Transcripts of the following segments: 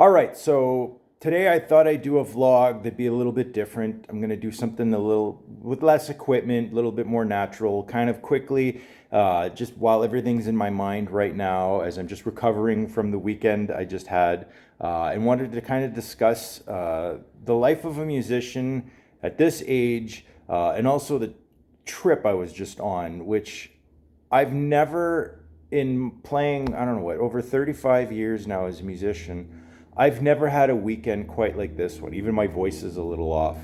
All right, so today I thought I'd do a vlog that'd be a little bit different. I'm gonna do something a little with less equipment, a little bit more natural, kind of quickly, just while everything's in my mind right now, as I'm just recovering from the weekend I just had, and wanted to kind of discuss the life of a musician at this age, and also the trip I was just on, which I've never, in playing, I don't know what, over 35 years now as a musician, I've never had a weekend quite like this one. Even my voice is a little off.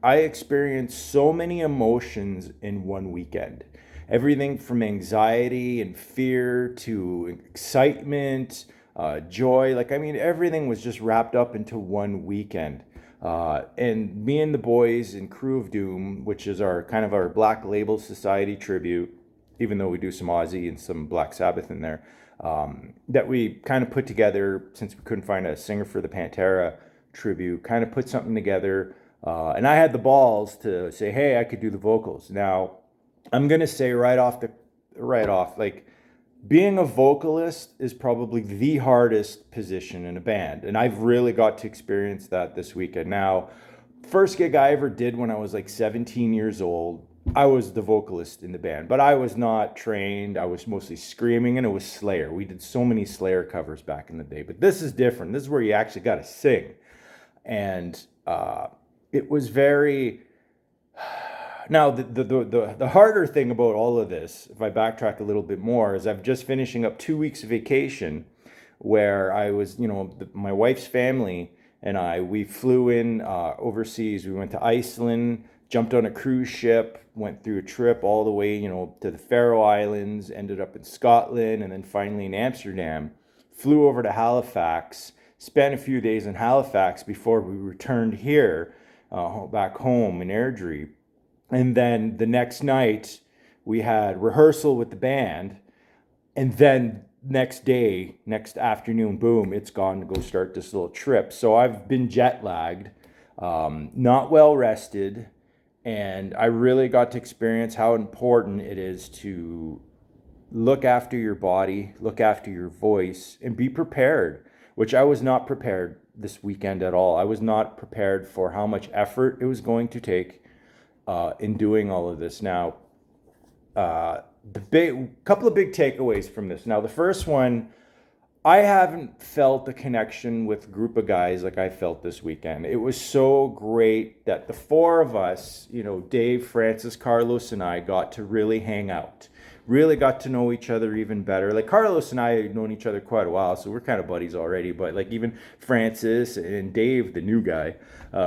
I experienced so many emotions in one weekend. Everything from anxiety and fear to excitement, joy. Everything was just wrapped up into one weekend. And me and the boys in Crew of Doom, which is our kind of our Black Label Society tribute, even though we do some Ozzy and some Black Sabbath in there, that we kind of put together since we couldn't find a singer for the Pantera tribute, kind of put something together. And I had the balls to say, hey, I could do the vocals. Now, I'm going to say right off, like, being a vocalist is probably the hardest position in a band. And I've really got to experience that this weekend. Now, first gig I ever did when I was like 17 years old, I was the vocalist in the band, but I was not trained. I was mostly screaming, and it was Slayer. We did so many Slayer covers back in the day, but this is different. This is where you actually got to sing. And it was very... Now, the harder thing about all of this, if I backtrack a little bit more, is I'm just finishing up 2 weeks of vacation where I was, my wife's family and we flew in overseas. We went to Iceland, jumped on a cruise ship, went through a trip all the way, to the Faroe Islands, ended up in Scotland, and then finally in Amsterdam. Flew over to Halifax, spent a few days in Halifax before we returned here, back home in Airdrie. And then the next night, we had rehearsal with the band, and then next afternoon, boom, it's gone to go start this little trip. So I've been jet lagged, not well rested, and I really got to experience how important it is to look after your body, look after your voice, and be prepared, which I was not prepared this weekend at all. I was not prepared for how much effort it was going to take in doing all of this. Now, couple of big takeaways from this. Now, the first one, I haven't felt the connection with a group of guys like I felt this weekend. It was so great that the four of us, Dave, Francis, Carlos, and I got to really hang out. Really got to know each other even better. Like, Carlos and I had known each other quite a while, so we're kind of buddies already. But like, even Francis and Dave, the new guy,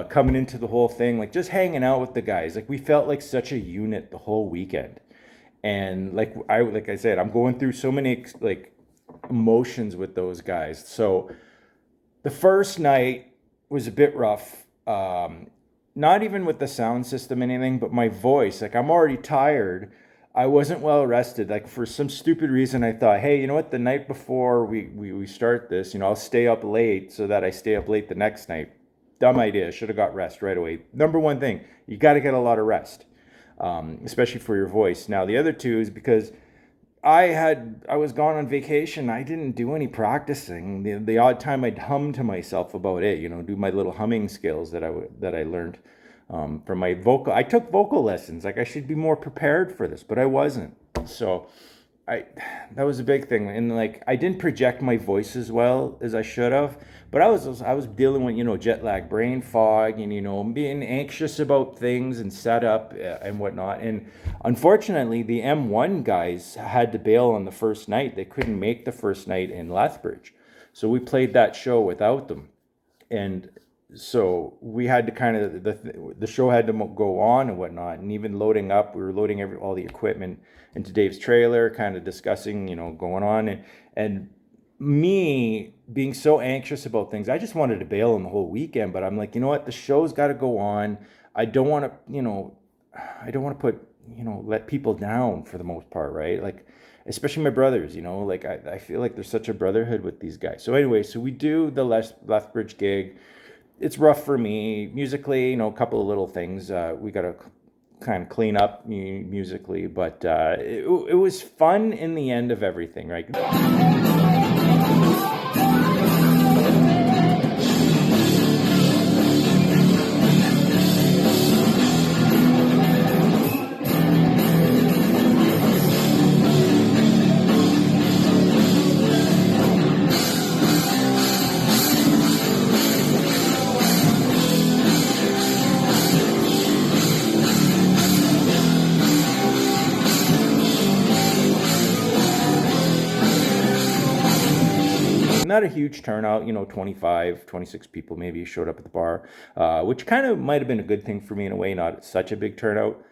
coming into the whole thing, like just hanging out with the guys, like we felt like such a unit the whole weekend. And like I said, I'm going through so many emotions with those guys. So the first night was a bit rough. Not even with the sound system, anything, but my voice. Like, I'm already tired. I wasn't well rested. Like, for some stupid reason, I thought, hey, you know what? The night before we start this, I'll stay up late so that I stay up late the next night. Dumb idea. Should have got rest right away. Number one thing, you got to get a lot of rest, especially for your voice. Now, the other two is because I was gone on vacation. I didn't do any practicing. The odd time I'd hum to myself about it, do my little humming skills that I learned from my vocal. I took vocal lessons. Like, I should be more prepared for this, but I wasn't. So that was a big thing. And like, I didn't project my voice as well as I should have, but I was dealing with, jet lag, brain fog, and, being anxious about things and setup and whatnot. And unfortunately, the M1 guys had to bail on the first night. They couldn't make the first night in Lethbridge. So we played that show without them. And so we had to kind of, the show had to go on and whatnot. And even loading up, we were loading all the equipment into Dave's trailer, kind of discussing, going on. And me being so anxious about things, I just wanted to bail on the whole weekend. But I'm like, you know what? The show's got to go on. I don't want to put, let people down for the most part, right? Like, especially my brothers, like I feel like there's such a brotherhood with these guys. So anyway, so we do the Lethbridge gig. It's rough for me musically, a couple of little things we got to kind of clean up musically, but it was fun in the end of everything, right? not a huge turnout, 25, 26 people maybe showed up at the bar, which kind of might have been a good thing for me in a way, not such a big turnout.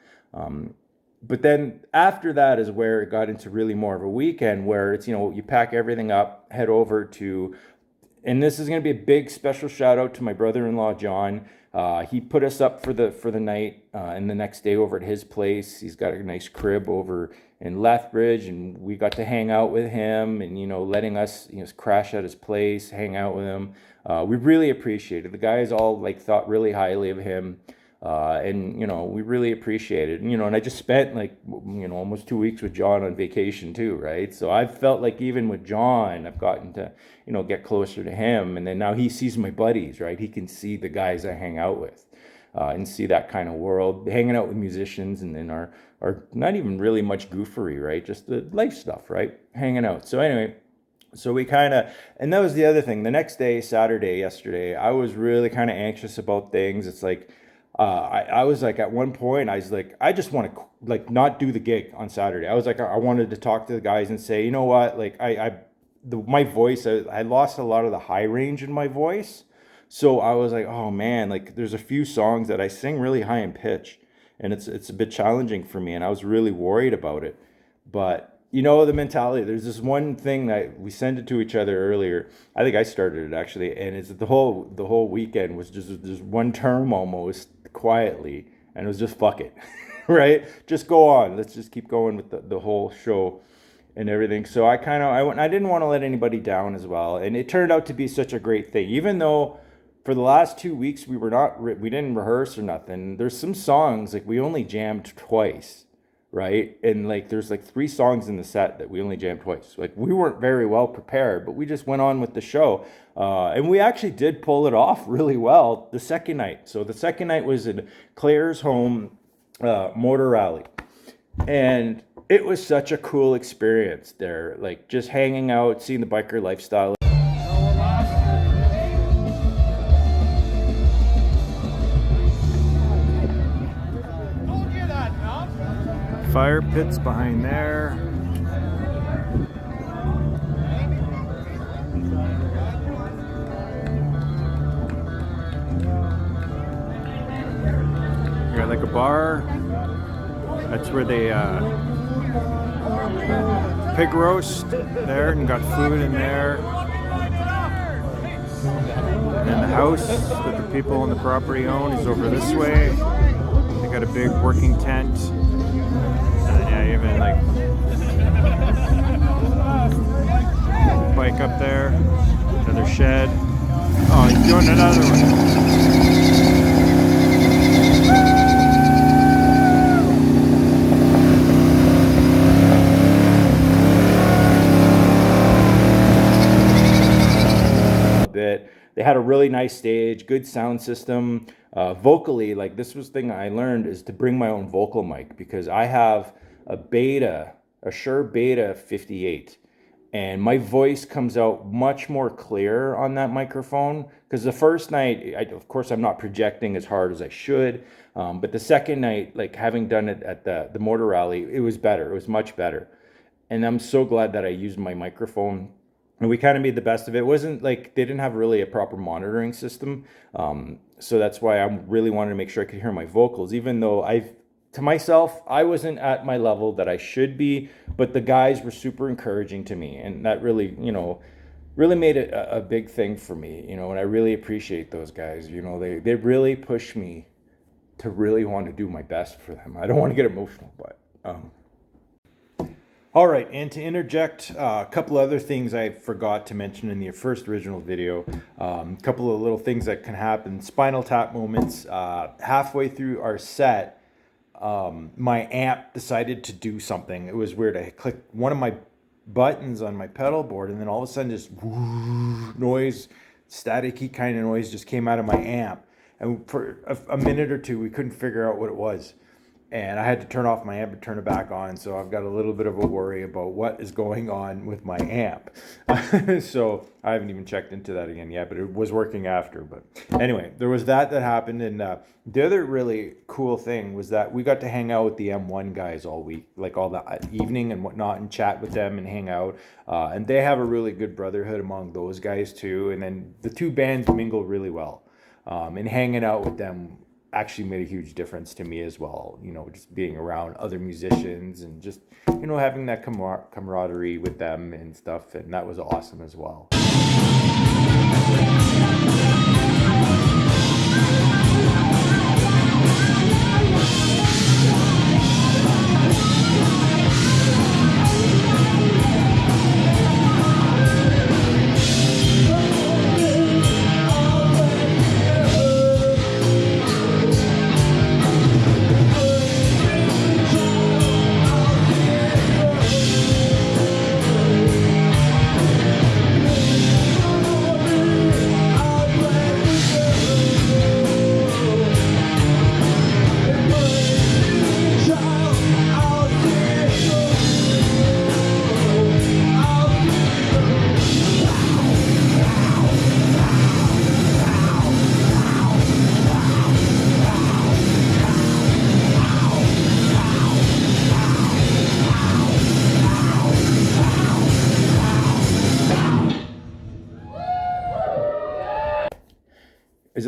But then after that is where it got into really more of a weekend where it's, you pack everything up, head over to, and this is going to be a big special shout out to my brother-in-law, John. He put us up for the night and the next day over at his place. He's got a nice crib over in Lethbridge, and we got to hang out with him and, letting us, crash at his place, hang out with him. We really appreciated it. The guys all thought really highly of him. And, we really appreciate it. And I just spent almost 2 weeks with John on vacation too, right? So I've felt like even with John, I've gotten to, get closer to him. And then now he sees my buddies, right? He can see the guys I hang out with, and see that kind of world, hanging out with musicians, and then our not even really much goofery, right? Just the life stuff, right? Hanging out. So anyway, so we and that was the other thing. The next day, Saturday, yesterday, I was really kind of anxious about things. It's like, I was at one point, I was I just want to not do the gig on Saturday. I was I wanted to talk to the guys and say, you know what, my voice, I lost a lot of the high range in my voice. So I was oh man, there's a few songs that I sing really high in pitch, and it's a bit challenging for me, and I was really worried about it. But the mentality, there's this one thing that we sent it to each other earlier. I think I started it actually, and it's the whole weekend was just one term almost quietly, and it was just fuck it. Right? Just go on. Let's just keep going with the whole show and everything. So I didn't want to let anybody down as well, and it turned out to be such a great thing. Even though for the last 2 weeks we didn't rehearse or nothing. There's some songs we only jammed twice. Right? And there's 3 songs in the set that we only jammed twice. We weren't very well prepared, but we just went on with the show. And we actually did pull it off really well the second night. So the second night was in Claire's home motor rally. And it was such a cool experience there. Just hanging out, seeing the biker lifestyle. Fire pits behind there. You got a bar. That's where they pig roast there, and got food in there. And then the house that the people on the property own is over this way. They got a big working tent. Even bike up there, another shed. Oh, he's doing another one. They had a really nice stage, good sound system. Vocally, this was the thing I learned is to bring my own vocal mic, because I have a Shure Beta 58, and my voice comes out much more clear on that microphone. Because the first night, of course, I'm not projecting as hard as I should, but the second night, having done it at the motor rally, it was better. It was much better, and I'm so glad that I used my microphone. And we kind of made the best of it. It wasn't they didn't have really a proper monitoring system, so that's why I really wanted to make sure I could hear my vocals, even though to myself, I wasn't at my level that I should be, but the guys were super encouraging to me, and that really, really made it a big thing for me, and I really appreciate those guys. They really push me to really want to do my best for them. I don't want to get emotional, but all right, and to interject, a couple other things I forgot to mention in the first original video. A couple of little things that can happen, Spinal Tap moments. Halfway through our set, my amp decided to do something. It was weird. I clicked one of my buttons on my pedal board, and then all of a sudden this noise, staticky kind of noise just came out of my amp. And for a minute or two, we couldn't figure out what it was. and I had to turn off my amp and turn it back on. So I've got a little bit of a worry about what is going on with my amp. So I haven't even checked into that again yet, but it was working after. But anyway, there was that happened. And the other really cool thing was that we got to hang out with the M1 guys all week, like all the evening and whatnot, and chat with them and hang out. And they have a really good brotherhood among those guys too. And then the two bands mingle really well. And hanging out with them actually made a huge difference to me as well. You know, just being around other musicians and just, you know, having that camaraderie with them and stuff. And that was awesome as well.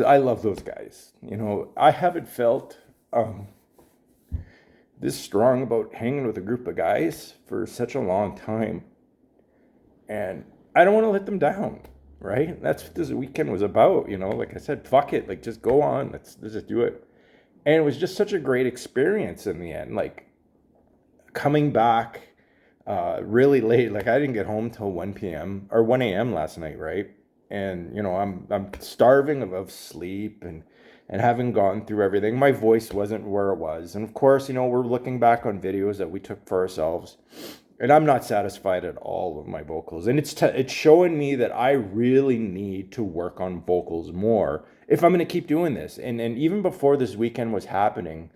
I love those guys. You know, I haven't felt this strong about hanging with a group of guys for such a long time. And I don't want to let them down, right? That's what this weekend was about, you know. Like I said, fuck it. Like, just go on. Let's just do it. And it was just such a great experience in the end. Like, coming back really late. Like, I didn't get home till 1 p.m. or 1 a.m. last night, right? And, you know, I'm starving of sleep and having gone through everything. My voice wasn't where it was. And of course, you know, we're looking back on videos that we took for ourselves. And I'm not satisfied at all with my vocals. And it's showing me that I really need to work on vocals more if I'm going to keep doing this. And even before this weekend was happening,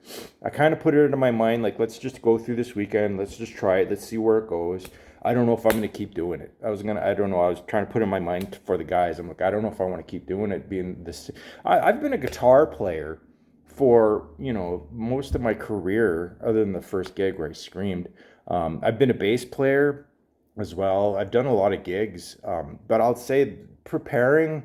I kind of put it into my mind, like, let's just go through this weekend. Let's just try it. Let's see where it goes. I don't know if I'm going to keep doing it. I don't know. I was trying to put in my mind for the guys. I'm like, I don't know if I want to keep doing it. Being this, I've been a guitar player for, you know, most of my career, other than the first gig where I screamed. I've been a bass player as well. I've done a lot of gigs, but I'll say preparing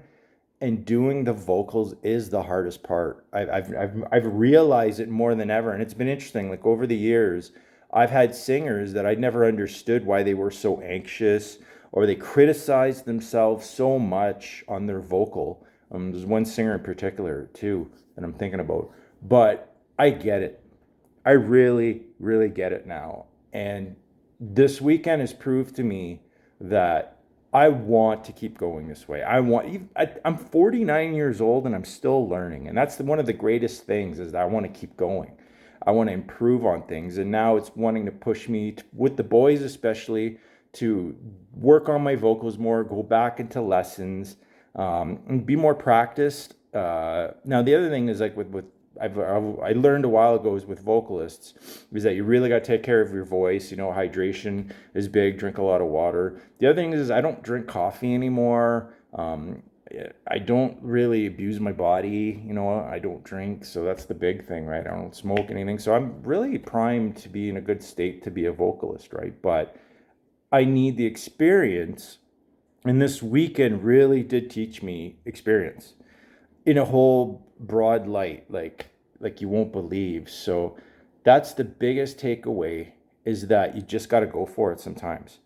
and doing the vocals is the hardest part. I've realized it more than ever, and it's been interesting. Like, over the years, I've had singers that I never understood why they were so anxious, or they criticized themselves so much on their vocal. There's one singer in particular too that I'm thinking about, but I get it. I really, really get it now. And this weekend has proved to me that I want to keep going this way. I'm 49 years old and I'm still learning. And that's one of the greatest things, is that I want to keep going. I want to improve on things. And now it's wanting to push me, with the boys especially, to work on my vocals more, go back into lessons, and be more practiced. Now, the other thing is, like, I learned a while ago is with vocalists, is that you really got to take care of your voice. You know, hydration is big. Drink a lot of water. The other thing is I don't drink coffee anymore. I don't really abuse my body. You know, I don't drink, so that's the big thing, right? I don't smoke anything, so I'm really primed to be in a good state to be a vocalist, right? But I need the experience, and this weekend really did teach me experience in a whole broad light, like you won't believe. So that's the biggest takeaway, is that you just got to go for it sometimes.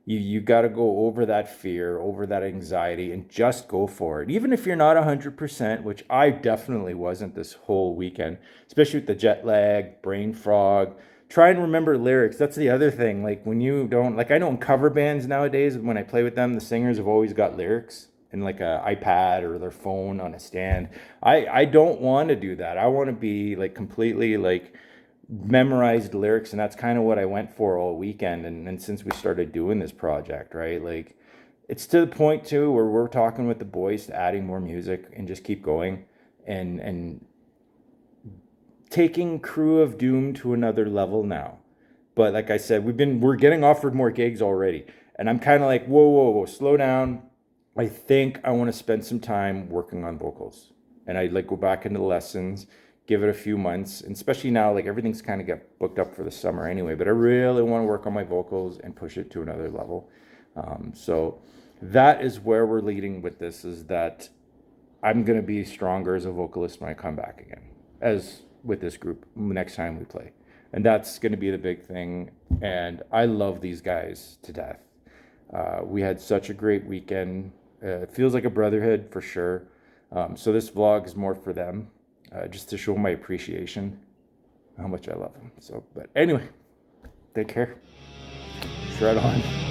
You got to go over that fear, over that anxiety, and just go for it. Even if you're not 100%, which I definitely wasn't this whole weekend, especially with the jet lag, brain fog. Try and remember lyrics. That's the other thing. Like, when you don't, like, I know in cover bands nowadays, when I play with them, the singers have always got lyrics in, like, a iPad or their phone on a stand. I don't want to do that. I want to be, like, completely, like, memorized lyrics, and that's kind of what I went for all weekend. And since we started doing this project, right, like, it's to the point too where we're talking with the boys to adding more music and just keep going. And taking Crew of Doom to another level now. But like I said, we're getting offered more gigs already. And I'm kind of like, whoa, slow down. I think I want to spend some time working on vocals. And I like go back into lessons, give it a few months, and especially now, like everything's kind of get booked up for the summer anyway, but I really want to work on my vocals and push it to another level. So that is where we're leading with this, is that I'm going to be stronger as a vocalist when I come back again, as with this group next time we play. And that's going to be the big thing. And I love these guys to death. We had such a great weekend. It feels like a brotherhood for sure. So this vlog is more for them, just to show my appreciation, how much I love them. So, but anyway, take care. Shred on.